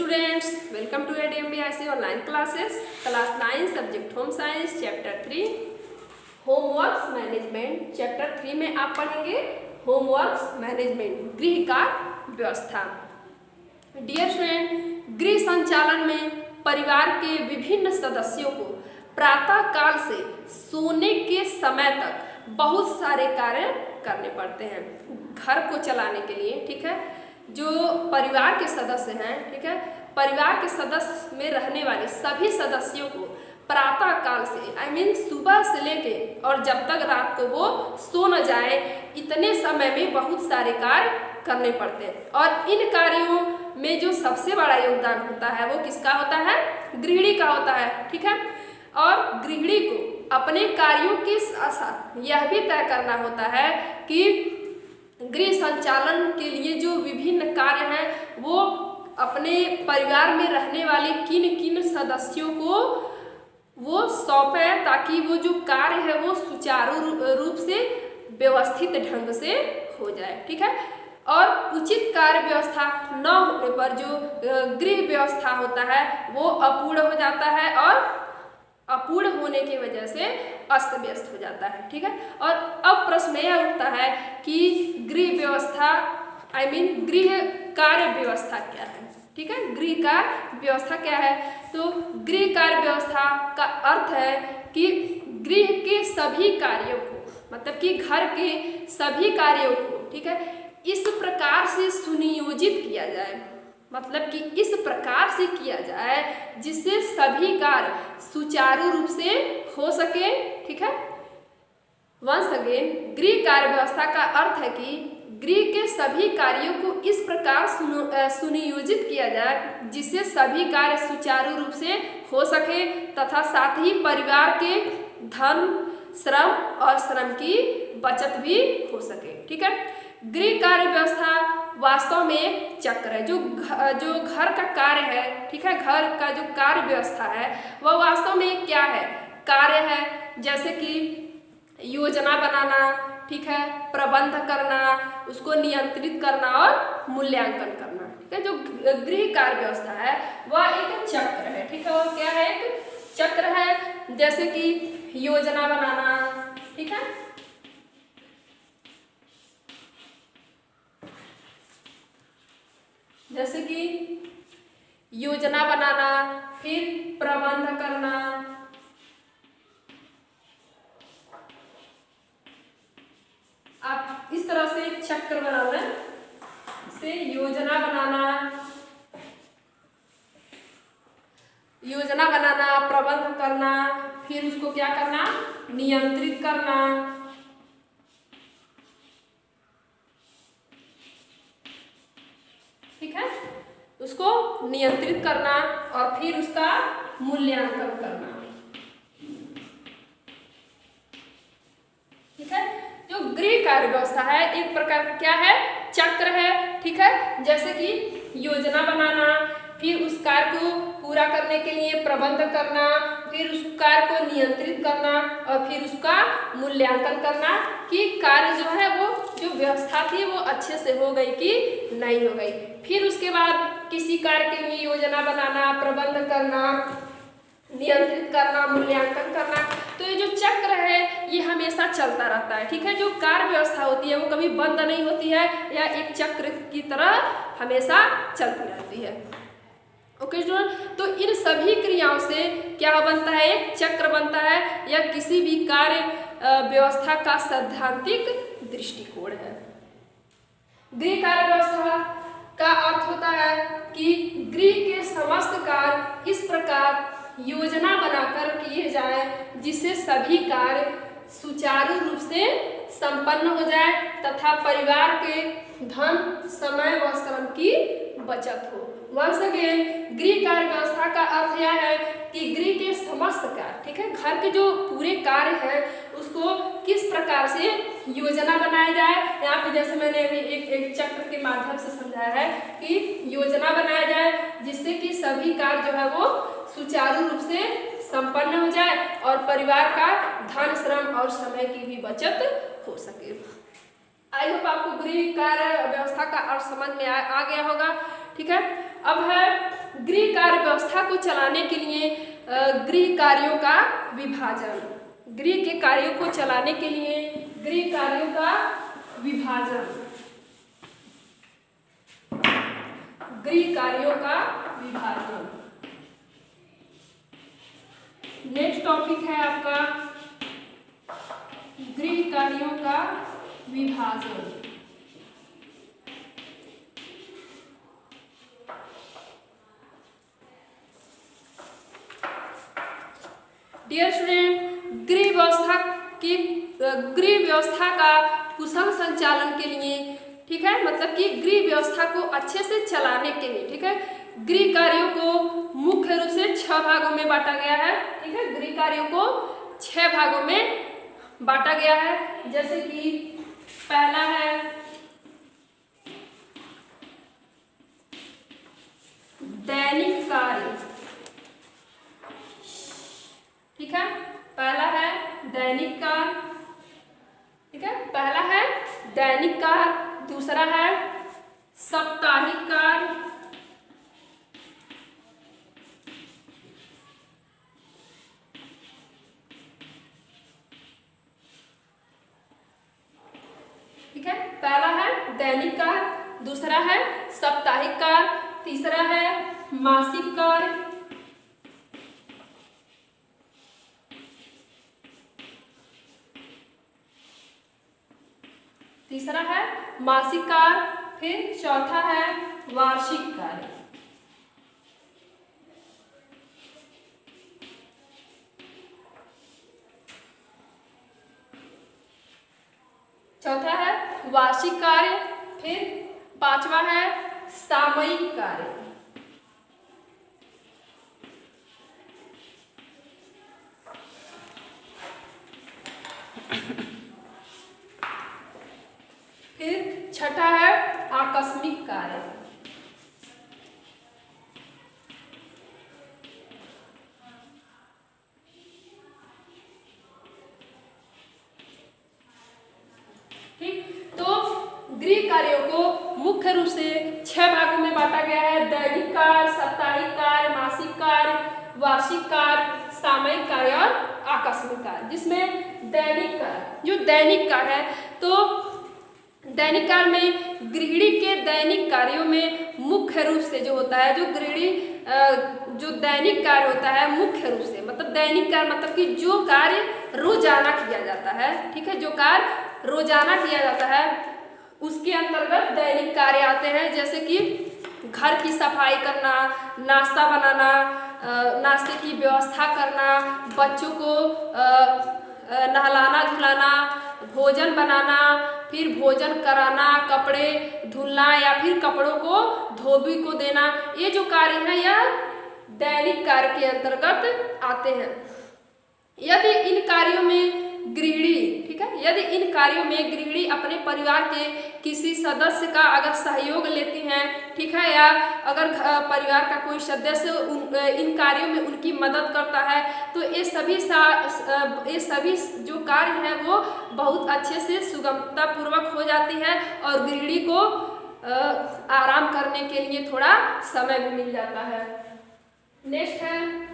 Students, welcome to ADMBIC online classes class 9 subject home science chapter 3 homeworks management. Chapter 3 में आप पढ़ेंगे homeworks management, गृह का व्यवस्था। डियर स्टूडेंट, गृह संचालन में परिवार के विभिन्न सदस्यों को प्रातः काल से सोने के समय तक बहुत सारे कार्य करने पड़ते हैं घर को चलाने के लिए। ठीक है, जो परिवार के सदस्य हैं, ठीक है, परिवार के सदस्य में रहने वाले सभी सदस्यों को प्रातः काल से सुबह से लेके और जब तक रात को वो सो न जाए इतने समय में बहुत सारे कार्य करने पड़ते हैं। और इन कार्यों में जो सबसे बड़ा योगदान होता है वो किसका होता है? गृहिणी का होता है। ठीक है, और गृहिणी को अपने कार्यों के साथ साथ यह भी तय करना होता है कि गृह संचालन के लिए जो विभिन्न कार्य हैं वो अपने परिवार में रहने वाले किन किन सदस्यों को वो सौंपे, ताकि वो जो कार्य है वो सुचारू रूप से व्यवस्थित ढंग से हो जाए। ठीक है, और उचित कार्य व्यवस्था न होने पर जो गृह व्यवस्था होता है वो अपूर्ण हो जाता है और अपूर्ण होने की वजह से अस्त व्यस्त हो जाता है। ठीक है, और अब प्रश्न यह उठता है कि गृह व्यवस्था गृह कार्य व्यवस्था क्या है? ठीक है, गृह कार्य व्यवस्था क्या है? तो गृह कार्य व्यवस्था का अर्थ है कि गृह के सभी कार्यों को, मतलब कि घर के सभी कार्यों को, ठीक है, इस प्रकार से सुनियोजित किया जाए, मतलब कि इस प्रकार से किया जाए जिससे सभी कार्य सुचारू रूप से हो सके। ठीक है, वंस अगेन, गृह कार्य व्यवस्था का अर्थ है कि गृह के सभी कार्यों को इस प्रकार सुनियोजित किया जाए जिससे सभी कार्य सुचारू रूप से हो सके तथा साथ ही परिवार के धन, श्रम और श्रम की बचत भी हो सके। ठीक है, गृह कार्य व्यवस्था वास्तव में एक चक्र है। जो घर का कार्य है, ठीक है, घर का जो कार्य व्यवस्था है वह वास्तव में क्या है? कार्य है, जैसे कि योजना बनाना, ठीक है, प्रबंध करना, उसको नियंत्रित करना और मूल्यांकन करना। ठीक है, जो गृह कार्य व्यवस्था है वह एक चक्र है। ठीक है, वो क्या है? एक चक्र है, जैसे कि योजना बनाना, ठीक है, जैसे कि योजना बनाना, फिर प्रबंध करना, आप इस तरह से चक्र बनाना, से योजना बनाना, प्रबंध करना, फिर उसको क्या करना? नियंत्रित करना, ठीक है, उसको नियंत्रित करना और फिर उसका मूल्यांकन करना। ठीक है, जो गृह कार्य व्यवस्था है एक प्रकार का क्या है? चक्र है। ठीक है, जैसे कि योजना बनाना, फिर उस कार्य को पूरा करने के लिए प्रबंध करना, फिर उस कार्य को नियंत्रित करना और फिर उसका मूल्यांकन करना कि कार्य जो है वो जो व्यवस्था थी वो अच्छे से हो गई कि नहीं हो गई। फिर उसके बाद किसी कार्य के लिए योजना बनाना, प्रबंध करना, नियंत्रित करना, मूल्यांकन करना। तो ये जो चक्र है ये हमेशा चलता रहता है। ठीक है, जो कार्य व्यवस्था होती है वो कभी बंद नहीं होती है, या एक चक्र की तरह हमेशा चलती रहती है। ओके स्टूडेंट, तो इन सभी क्रियाओं से क्या बनता है? एक चक्र बनता है, या किसी भी कार्य व्यवस्था का सैद्धांतिक दृष्टिकोण है। गृह कार्य व्यवस्था का अर्थ होता है कि गृह के समस्त कार्य इस प्रकार योजना बनाकर किए जाए जिससे सभी कार्य सुचारू रूप से संपन्न हो जाए तथा परिवार के धन, समय व श्रम की बचत हो। वंस अगेन, गृह कार्य व्यवस्था का अर्थ यह है कि गृह के समस्त कार्य, ठीक है, घर के जो पूरे कार्य हैं उसको किस प्रकार से योजना बनाया जाए। यहाँ पे जैसे मैंने अभी एक चक्र के माध्यम से समझाया है कि योजना बनाया जाए जिससे कि सभी कार्य जो है वो सुचारू रूप से संपन्न हो जाए और परिवार का धन, श्रम और समय की भी बचत हो सके। आई होप आपको गृह कार्य व्यवस्था का अर्थ समझ में आ गया होगा। ठीक है, अब है गृह कार्य व्यवस्था को चलाने के लिए गृह कार्यों का विभाजन, गृह के कार्यों को चलाने के लिए गृह कार्यों का विभाजन, गृह कार्यों का विभाजन। नेक्स्ट टॉपिक है आपका गृह कार्यों का विभाजन। डियर स्टूडेंट, गृह व्यवस्था का कुशल संचालन के लिए, ठीक है, मतलब कि गृह व्यवस्था को अच्छे से चलाने के लिए, ठीक है, गृह कार्यों को मुख्य रूप से 6 भागों में बांटा गया है। ठीक है, गृह कार्यों को 6 भागों में बांटा गया है। जैसे कि पहला है दैनिक कार्य, ठीक है, पहला है दैनिक कार्य, ठीक है, पहला है दैनिक कार्य, दूसरा है साप्ताहिक कार्य, ठीक है, पहला है दैनिक कार्य, दूसरा है साप्ताहिक कार्य, तीसरा है मासिक कार्य, तीसरा है मासिक कार्य, फिर चौथा है वार्षिक कार्य। चौथा है वार्षिक कार्य, फिर पांचवा है सामयिक कार्य। फिर छठा है आकस्मिक कार्य। ठीक, तो गृह कार्यों को मुख्य रूप से 6 भागों में बांटा गया है। दैनिक कार्य, साप्ताहिक कार्य, मासिक कार्य, वार्षिक कार्य, सामयिक कार्य और आकस्मिक कार्य। जिसमें दैनिक कार्य, जो दैनिक कार्य है, तो दैनिक कार्य में गृहिणी के दैनिक कार्यों में मुख्य रूप से जो होता है, जो गृहिणी जो दैनिक कार्य होता है मुख्य रूप से, मतलब दैनिक कार्य मतलब कि जो कार्य रोजाना किया जाता है, ठीक है, जो कार्य रोजाना किया जाता है उसके अंतर्गत दैनिक कार्य आते हैं। जैसे कि घर की सफाई करना, नाश्ता बनाना, नाश्ते की व्यवस्था करना, बच्चों को नहलाना धुलाना, भोजन बनाना, फिर भोजन कराना, कपड़े धुलना या फिर कपड़ों को धोबी को देना, ये जो कार्य है यह दैनिक कार्य के अंतर्गत आते हैं। यदि इन कार्यों में गृहिणी, ठीक है, यदि इन कार्यों में गृहिणी अपने परिवार के किसी सदस्य का अगर सहयोग लेती हैं, ठीक है, या अगर परिवार का कोई सदस्य इन कार्यों में उनकी मदद करता है, तो ये सभी जो कार्य हैं वो बहुत अच्छे से सुगमता पूर्वक हो जाती है और गृहिणी को आराम करने के लिए थोड़ा समय भी मिल जाता है। नेक्स्ट है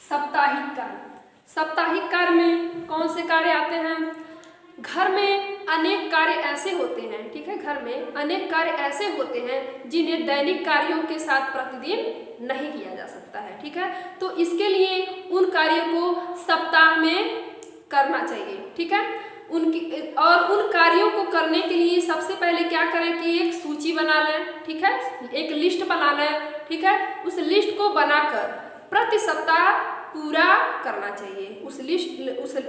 साप्ताहिक कार्य। साप्ताहिक कार्य में कौन से कार्य आते हैं? घर में अनेक कार्य ऐसे होते हैं, ठीक है, घर में अनेक कार्य ऐसे होते हैं जिन्हें दैनिक कार्यों के साथ प्रतिदिन नहीं किया जा सकता है, ठीक है, तो इसके लिए उन कार्यों को सप्ताह में करना चाहिए, ठीक है। और उन कार्यों को करने के लिए सबसे पहले क्या करें कि एक सूची बना लें, ठीक है, एक लिस्ट बना लें, ठीक है, उस लिस्ट को बनाकर प्रति सप्ताह पूरा करना चाहिए। उस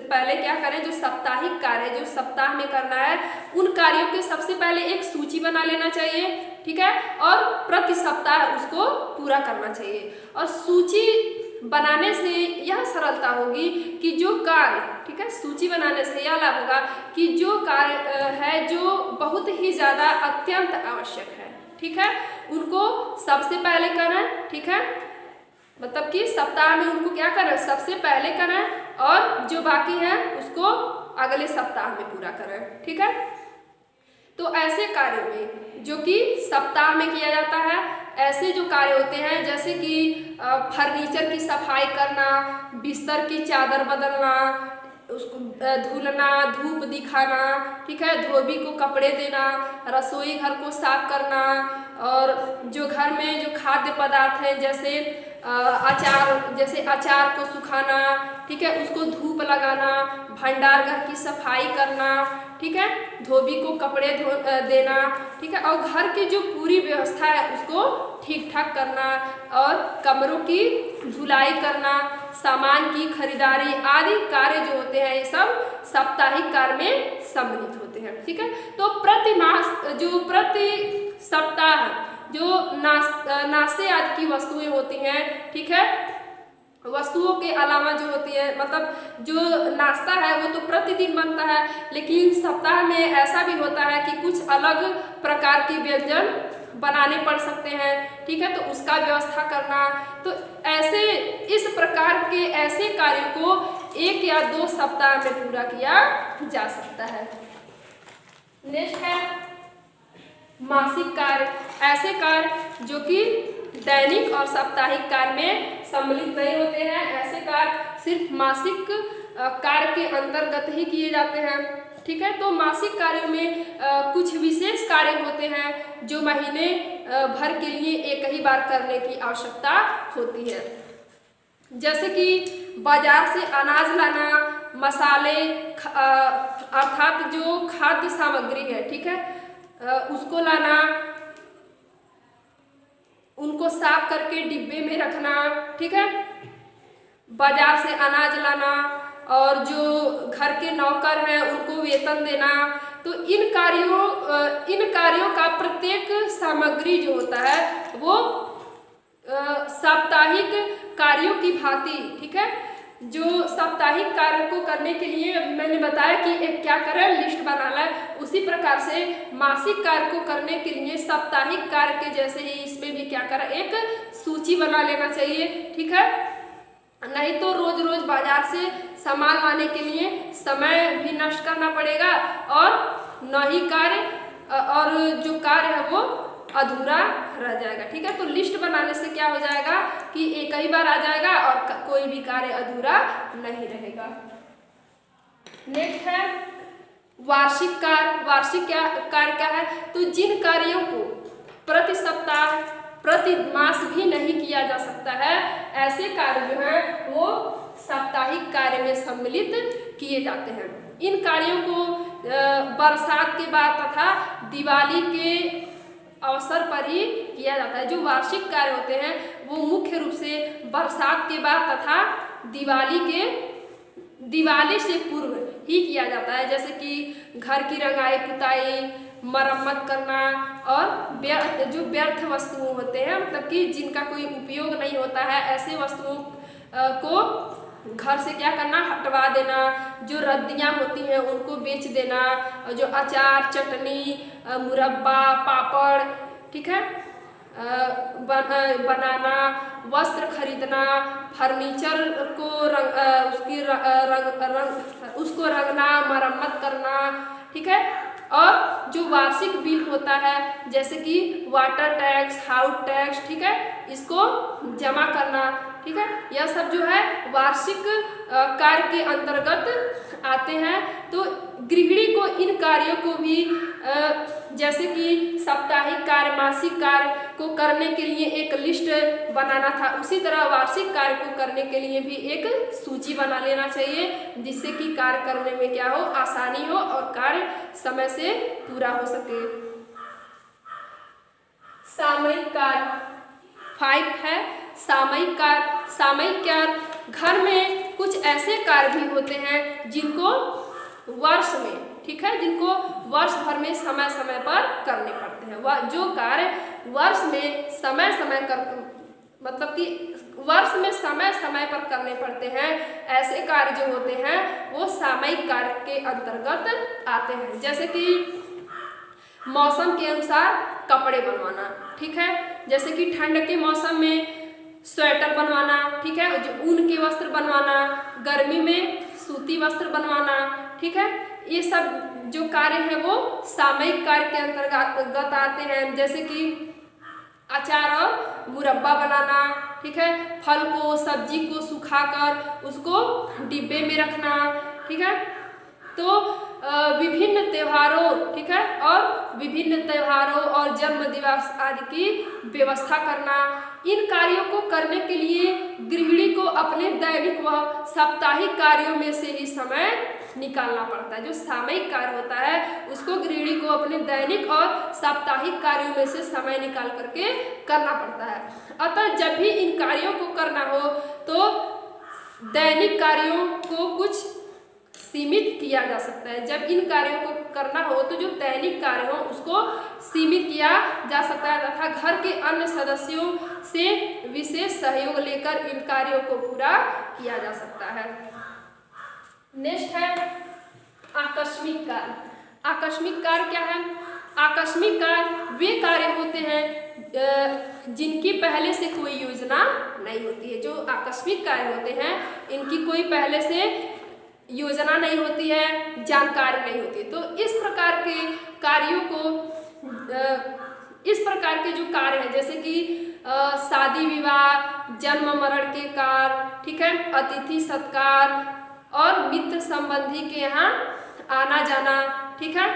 पहले क्या करें, जो साप्ताहिक कार्य जो सप्ताह में करना है उन कार्यों के सबसे पहले एक सूची बना लेना चाहिए, ठीक है, और प्रति सप्ताह उसको पूरा करना चाहिए। और सूची बनाने से यह सरलता होगी कि जो कार्य, ठीक है, सूची बनाने से यह लाभ होगा कि जो कार्य है जो बहुत ही ज़्यादा अत्यंत आवश्यक है, ठीक है, उनको सबसे पहले करें, ठीक है, मतलब कि सप्ताह में उनको क्या करें, सबसे पहले करें और जो बाकी है उसको अगले सप्ताह में पूरा करें, ठीक है। तो ऐसे कार्यों में जो कि सप्ताह में किया जाता है, ऐसे जो कार्य होते हैं जैसे कि फर्नीचर की सफाई करना, बिस्तर की चादर बदलना, उसको धुलना, धूप दिखाना, ठीक है, धोबी को कपड़े देना, रसोई घर को साफ करना, और जो घर में जो खाद्य पदार्थ हैं जैसे अचार को सुखाना, ठीक है, उसको धूप लगाना, भंडार घर की सफाई करना, ठीक है, धोबी को कपड़े देना, ठीक है, और घर की जो पूरी व्यवस्था है उसको ठीक ठाक करना, और कमरों की धुलाई करना, सामान की खरीदारी आदि कार्य जो होते हैं ये सब साप्ताहिक कार्य में सम्मिलित होते हैं। ठीक है, तो प्रति सप्ताह जो नाश्ते आदि की वस्तुएं होती हैं, ठीक है, वस्तुओं के अलावा जो होती है, मतलब जो नाश्ता है वो तो प्रतिदिन बनता है, लेकिन सप्ताह में ऐसा भी होता है कि कुछ अलग प्रकार की व्यंजन बनाने पड़ सकते हैं। ठीक है, तो उसका व्यवस्था करना, तो ऐसे इस प्रकार के ऐसे कार्यों को 1 या 2 सप्ताह में पूरा किया जा सकता है। नेक्स्ट है मासिक कार्य। ऐसे कार्य जो कि दैनिक और साप्ताहिक कार्य में सम्मिलित नहीं होते हैं, ऐसे कार्य सिर्फ मासिक कार्य के अंतर्गत ही किए जाते हैं। ठीक है, तो मासिक कार्यों में कुछ विशेष कार्य होते हैं जो महीने भर के लिए एक ही बार करने की आवश्यकता होती है, जैसे कि बाजार से अनाज लाना, मसाले अर्थात जो खाद्य सामग्री है, ठीक है, उसको लाना, उनको साफ करके डिब्बे में रखना, ठीक है, बाजार से अनाज लाना, और जो घर के नौकर हैं उनको वेतन देना। तो इन कार्यों का प्रत्येक सामग्री जो होता है वो साप्ताहिक कार्यों की भांति, ठीक है, जो साप्ताहिक कार्य को करने के लिए मैंने बताया कि एक क्या करें, लिस्ट बना लें, उसी प्रकार से मासिक कार्य को करने के लिए साप्ताहिक कार्य के जैसे ही इसमें भी क्या करें, एक सूची बना लेना चाहिए। ठीक है, नहीं तो रोज रोज बाजार से सामान लाने के लिए समय भी नष्ट करना पड़ेगा, और न ही कार्य और जो कार्य है वो अधूरा रह जाएगा। ठीक है, तो लिस्ट बनाने से क्या हो जाएगा कि एक ही बार आ जाएगा और कोई भी कार्य अधूरा नहीं रहेगा। नेक्स्ट है वार्षिक कार्य। वार्षिक कार्य क्या है, तो जिन कार्यों को प्रति सप्ताह प्रति मास भी नहीं किया जा सकता है, ऐसे कार्य जो हैं वो साप्ताहिक कार्य में सम्मिलित किए जाते हैं। इन कार्यों को बरसात के बाद तथा दिवाली के अवसर पर ही किया जाता है। जो वार्षिक कार्य होते हैं वो मुख्य रूप से बरसात के बाद तथा दिवाली से पूर्व ही किया जाता है, जैसे कि घर की रंगाई पुताई, मरम्मत करना, और जो व्यर्थ वस्तुओं होते हैं, मतलब कि जिनका कोई उपयोग नहीं होता है, ऐसे वस्तुओं को घर से क्या करना, हटवा देना, जो रद्दियाँ होती हैं उनको बेच देना, और जो अचार, चटनी, मुरब्बा, पापड़, ठीक है, बनाना, वस्त्र खरीदना, फर्नीचर को उसको रंगना, मरम्मत करना, ठीक है, और जो वार्षिक बिल होता है जैसे कि वाटर टैक्स, हाउस टैक्स, ठीक है, इसको जमा करना। ठीक है, यह सब जो है वार्षिक कार्य के अंतर्गत आते हैं। तो गृहिणी को इन कार्यों को भी जैसे कि साप्ताहिक कार्य, मासिक कार्य को करने के लिए एक लिस्ट बनाना था, उसी तरह वार्षिक कार्य को करने के लिए भी एक सूची बना लेना चाहिए, जिससे कि कार्य करने में क्या हो, आसानी हो और कार्य समय से पूरा हो सके। सामयिक कार्य 5 है सामयिक कार्य। सामयिक कार्य घर में कुछ ऐसे कार्य भी होते हैं जिनको वर्ष में, ठीक है, जिनको वर्ष भर में समय समय पर करने पड़ते हैं। वह जो कार्य वर्ष में समय समय कर, मतलब कि वर्ष में समय समय पर करने पड़ते हैं, ऐसे कार्य जो होते हैं वो सामयिक कार्य के अंतर्गत आते हैं। जैसे कि मौसम के अनुसार कपड़े बनवाना, ठीक है, जैसे कि ठंड के मौसम में स्वेटर बनवाना, ठीक है, जो ऊन के वस्त्र बनवाना, गर्मी में सूती वस्त्र बनवाना, ठीक है, ये सब जो कार्य है वो सामयिक कार्य के अंतर्गत आते हैं। जैसे कि अचार और मुरब्बा बनाना, ठीक है, फल को सब्जी को सुखाकर उसको डिब्बे में रखना, ठीक है। तो विभिन्न त्योहारों, ठीक है, और विभिन्न त्योहारों और जन्म दिवस आदि की व्यवस्था करना, इन कार्यों को करने के लिए गृहिणी को अपने दैनिक व साप्ताहिक कार्यों में से ही समय निकालना पड़ता है। जो सामयिक कार्य होता है उसको गृहिणी को अपने दैनिक और साप्ताहिक कार्यों में से समय निकाल करके करना पड़ता है। अतः जब भी इन कार्यों को करना हो तो दैनिक कार्यों को कुछ सीमित किया जा सकता है। जब इन कार्यों को करना हो तो जो दैनिक कार्य हो उसको सीमित किया जा सकता है तथा घर के अन्य सदस्यों से विशेष सहयोग लेकर इन कार्यों को पूरा किया जा सकता है। नेक्स्ट है आकस्मिक कार्य। आकस्मिक कार्य क्या है? आकस्मिक कार्य वे कार्य होते हैं जिनकी पहले से कोई योजना नहीं होती है। जो आकस्मिक कार्य होते हैं इनकी कोई पहले से योजना नहीं होती है, जानकारी नहीं होती। तो इस प्रकार के कार्यों को इस प्रकार के जो कार्य हैं जैसे कि शादी विवाह, जन्म मरण के कार्य, ठीक है, अतिथि सत्कार और मित्र संबंधी के यहाँ आना जाना, ठीक है,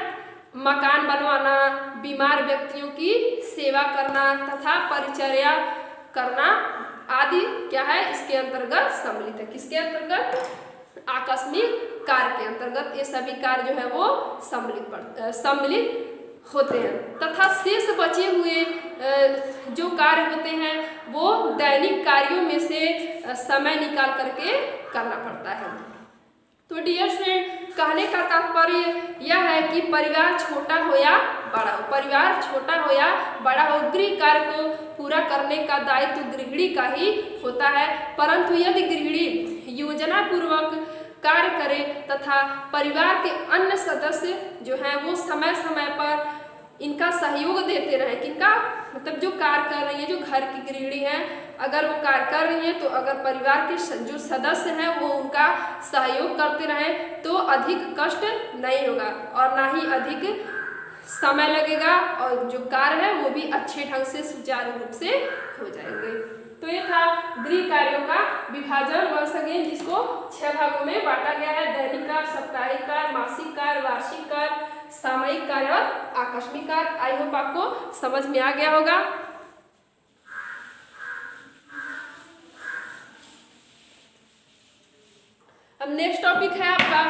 मकान बनवाना, बीमार व्यक्तियों की सेवा करना तथा परिचर्या करना आदि क्या है इसके अंतर्गत सम्मिलित है। किसके अंतर्गत? आकस्मिक कार्य के अंतर्गत ये सभी कार्य जो है वो सम्मिलित होते हैं तथा शेष बचे हुए जो कार्य होते हैं वो दैनिक कार्यों में से समय निकाल करके करना पड़ता है। तो डियर फ्रेंड, कहने का तात्पर्य यह है कि परिवार छोटा हो या बड़ा हो, परिवार छोटा हो या बड़ा हो, गृह कार्य को पूरा करने का दायित्व गृहिणी का ही होता है। परंतु यदि गृहिणी योजना पूर्वक कार्य करे तथा परिवार के अन्य सदस्य जो हैं वो समय समय पर इनका सहयोग देते रहे, किनका मतलब जो कार्य कर रही है, जो घर की गृहिणी है, अगर वो कार्य कर रही है तो अगर परिवार के जो सदस्य हैं वो उनका सहयोग करते रहे तो अधिक कष्ट नहीं होगा और ना ही अधिक समय लगेगा और जो कार्य है वो भी अच्छे ढंग से सुचारू रूप से हो जाएंगे। तो ये था गृह कार्यों का विभाजन वंश अगेन, जिसको 6 भागों में बांटा गया है। दैनिक कार्य, साप्ताहिक कार्य, मासिक कार्य, वार्षिक कार्य, सामयिक कार्य और आकस्मिक कार्य। आई होप आपको समझ में आ गया होगा। अब नेक्स्ट टॉपिक है आपका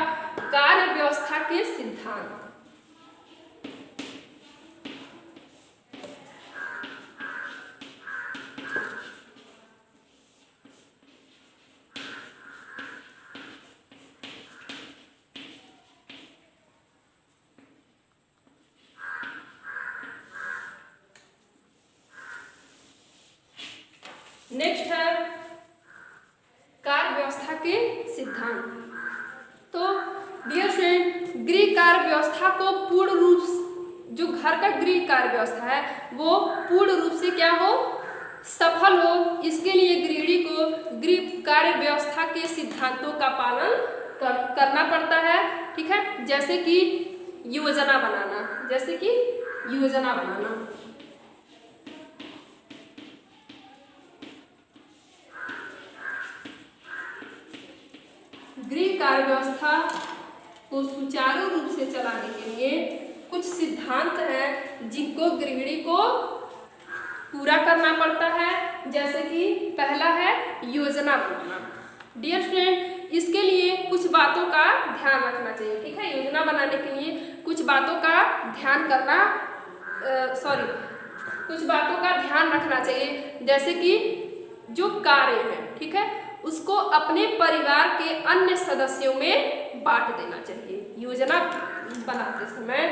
कार्य व्यवस्था के सिद्धांत। नेक्स्ट है कार्य व्यवस्था के सिद्धांत। तो डियर फ्रेंड, गृह कार्य व्यवस्था को पूर्ण रूप जो घर का गृह कार्य व्यवस्था है वो पूर्ण रूप से क्या हो, सफल हो, इसके लिए गृहिणी को गृह कार्य व्यवस्था के सिद्धांतों का पालन करना पड़ता है। ठीक है, जैसे कि योजना बनाना, जैसे कि योजना बनाना, गृह कार्य व्यवस्था को सुचारू रूप से चलाने के लिए कुछ सिद्धांत हैं जिनको गृहिणी को पूरा करना पड़ता है। जैसे कि पहला है योजना बनाना। डियर फ्रेंड, इसके लिए कुछ बातों का ध्यान रखना चाहिए। ठीक है, योजना बनाने के लिए कुछ बातों का ध्यान करना कुछ बातों का ध्यान रखना चाहिए। जैसे कि जो कार्य है, ठीक है, उसको अपने परिवार के अन्य सदस्यों में बांट देना चाहिए। योजना बनाते समय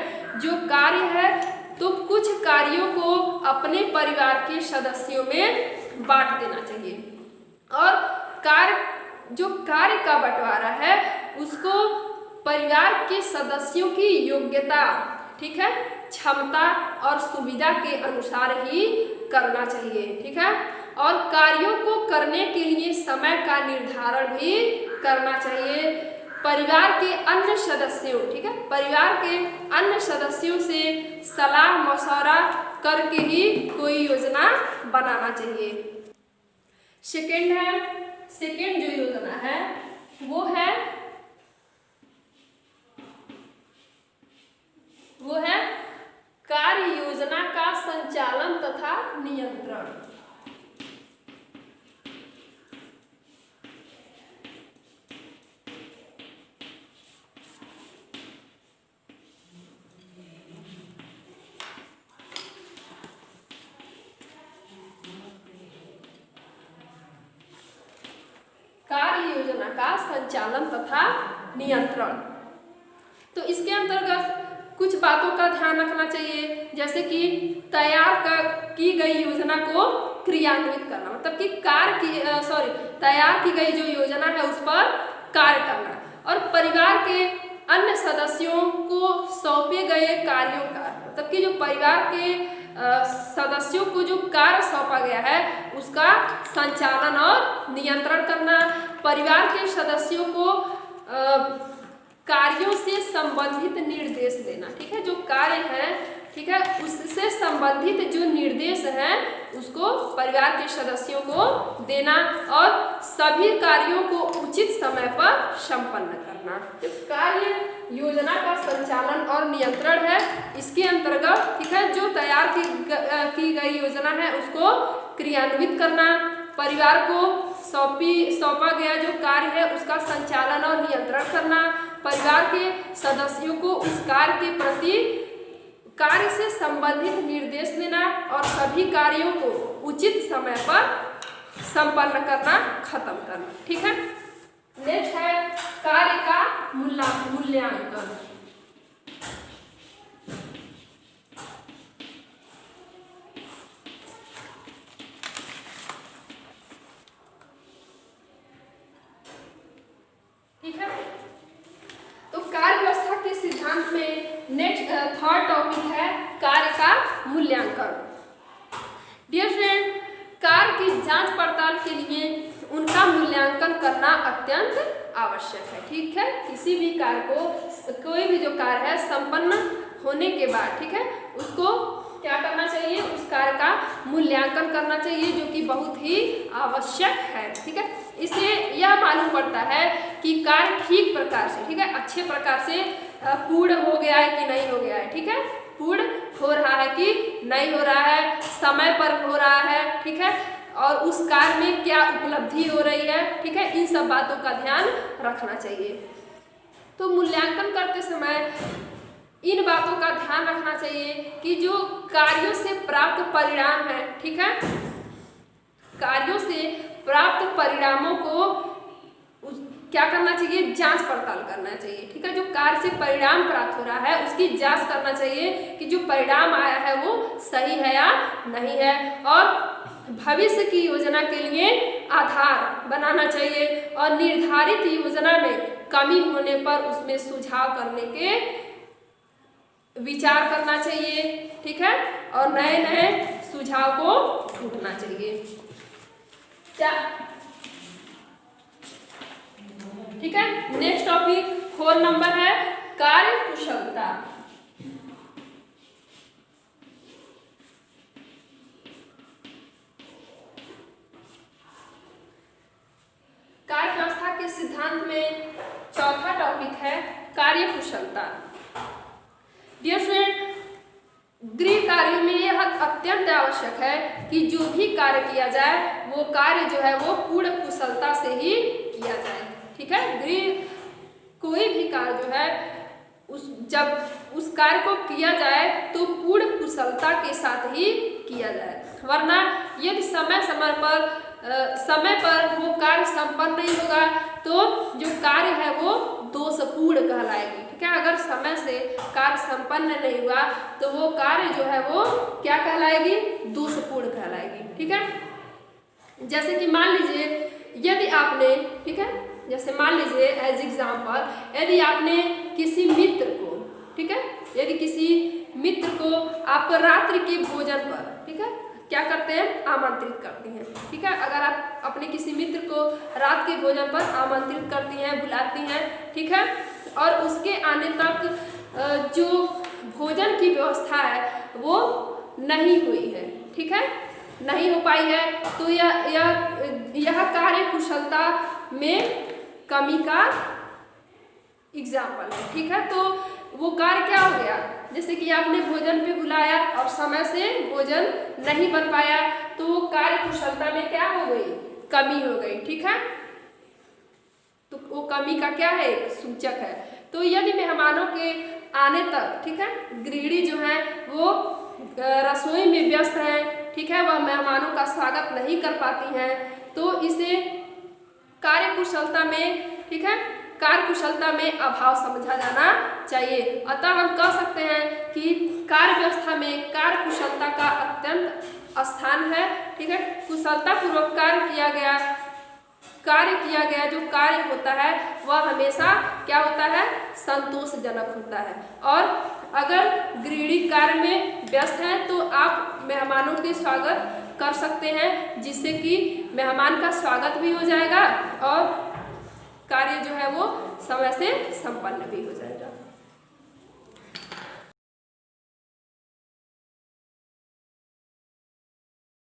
जो कार्य है तो कुछ कार्यों को अपने परिवार के सदस्यों में बांट देना चाहिए और जो कार्य का बंटवारा है उसको परिवार के सदस्यों की योग्यता, ठीक है, क्षमता और सुविधा के अनुसार ही करना चाहिए। ठीक है, और कार्यों को करने के लिए समय का निर्धारण भी करना चाहिए। परिवार के अन्य सदस्यों, ठीक है, परिवार के अन्य सदस्यों से सलाह मशवरा करके ही कोई योजना बनाना चाहिए। सेकेंड जो योजना है वो है कार्य योजना का संचालन तथा नियंत्रण। कार्य योजना का संचालन तथा नियंत्रण। तो इसके अंतर्गत कुछ बातों का ध्यान रखना चाहिए, जैसे कि की गई योजना को क्रियान्वित करना, मतलब कि तैयार की गई जो योजना है उस पर कार्य करना, और परिवार के अन्य सदस्यों को सौंपे गए कार्यों का, मतलब कि जो परिवार के सदस्यों को जो कार्य सौंपा गया है उसका संचालन और नियंत्रण करना, परिवार के सदस्यों को कार्यों से संबंधित निर्देश देना, ठीक है, जो कार्य है, ठीक है, उससे संबंधित जो निर्देश हैं उसको परिवार के सदस्यों को देना, और सभी कार्यों को उचित समय पर संपन्न करना। तो कार्य योजना का संचालन और नियंत्रण है, इसके अंतर्गत, ठीक है, जो तैयार की गई योजना है उसको क्रियान्वित करना, परिवार को सौंपा गया जो कार्य है उसका संचालन और नियंत्रण करना, परिवार के सदस्यों को उस कार्य के प्रति कार्य से संबंधित निर्देश देना, और सभी कार्यों को उचित समय पर संपन्न करना, खत्म करना, ठीक है। नेक्स्ट है कार्य का मूल्यांकन। ठीक है, तो कार्य व्यवस्था के सिद्धांत में नेक्स्ट थर्ड टॉपिक है कार्य का मूल्यांकन। डियर फ्रेंड, कार्य की जांच पड़ताल के लिए उनका मूल्यांकन करना अत्यंत आवश्यक है, ठीक है। किसी भी कार्य को, कोई भी जो कार्य है संपन्न होने के बाद, ठीक है, उसको क्या करना चाहिए, उस कार्य का मूल्यांकन करना चाहिए, जो कि बहुत ही आवश्यक है, ठीक है। इससे यह मालूम पड़ता है कि कार्य ठीक प्रकार से, ठीक है, अच्छे प्रकार से पूर्ण हो गया है कि नहीं हो गया है, ठीक है, पूर्ण हो रहा है कि नहीं हो रहा है, समय पर हो रहा है, ठीक है, और उस कार्य में क्या उपलब्धि हो रही है, ठीक है, इन सब बातों का ध्यान रखना चाहिए। तो मूल्यांकन करते समय इन बातों का ध्यान रखना चाहिए कि जो कार्यों से प्राप्त परिणाम है, ठीक है, कार्यों से प्राप्त परिणामों को क्या करना चाहिए, जांच पड़ताल करना चाहिए, ठीक है। जो कार्य से परिणाम प्राप्त हो रहा है उसकी जांच करना चाहिए कि जो परिणाम आया है वो सही है या नहीं है, और भविष्य की योजना के लिए आधार बनाना चाहिए, और निर्धारित योजना में कमी होने पर उसमें सुझाव करने के विचार करना चाहिए, ठीक है, और नए नए सुझाव को ढूंढना चाहिए, क्या, ठीक है। नेक्स्ट टॉपिक 4 नंबर है कार्य कुशलता। कार्य व्यवस्था के सिद्धांत में चौथा टॉपिक है कार्य कुशलता। डियर फ्रेंड, गृह कार्यों में यह अत्यंत आवश्यक है कि जो भी कार्य किया जाए वो कार्य जो है वो पूर्ण कुशलता से ही किया जाए, ठीक है। गृह कोई भी कार्य जो है जब उस कार्य को किया जाए तो पूर्ण कुशलता के साथ ही किया जाए, वरना यदि समय पर वो कार्य संपन्न नहीं होगा तो जो कार्य है वो दोषपूर्ण कहलाएगी, ठीक है। अगर समय से कार्य संपन्न नहीं हुआ तो वो कार्य जो है वो क्या कहलाएगी, दोषपूर्ण कहलाएगी, ठीक है। जैसे कि मान लीजिए यदि आपने, ठीक है, जैसे मान लीजिए एज एग्जाम्पल, यदि आपने किसी मित्र को, ठीक है, यदि किसी मित्र को आप रात्रि के भोजन पर, ठीक है, क्या करते हैं, आमंत्रित करती हैं, ठीक है। अगर आप अपने किसी मित्र को रात के भोजन पर आमंत्रित करती हैं, बुलाती हैं, ठीक है, और उसके आने तक जो भोजन की व्यवस्था है वो नहीं हुई है, ठीक है, नहीं हो पाई है। तो यह कार्य कुशलता में कमी का एग्जाम्पल है, ठीक है। तो वो कार्य क्या हो गया, जैसे कि आपने भोजन पे बुलाया और समय से भोजन नहीं बन पाया, तो वो कार्य कुशलता में क्या हो गई, कमी हो गई, ठीक है। तो वो कमी का क्या है, एक सूचक है। तो यदि मेहमानों के आने तक, ठीक है, गृहिणी जो है वो रसोई में व्यस्त है, ठीक है, वह मेहमानों का स्वागत नहीं कर पाती हैं, तो इसे कार्य कुशलता में, ठीक है, कार्य कुशलता में अभाव समझा जाना चाहिए। अतः हम कह सकते हैं कि कार्य व्यवस्था में कार्य कुशलता का अत्यंत स्थान है, ठीक है। कुशलता पूर्वक कार्य किया गया जो कार्य होता है वह हमेशा क्या होता है, संतोषजनक होता है। और अगर गृहिणी कार्य में व्यस्त है तो आप मेहमानों के स्वागत कर सकते हैं, जिससे कि मेहमान का स्वागत भी हो जाएगा और कार्य जो है वो समय से संपन्न भी हो जाएगा।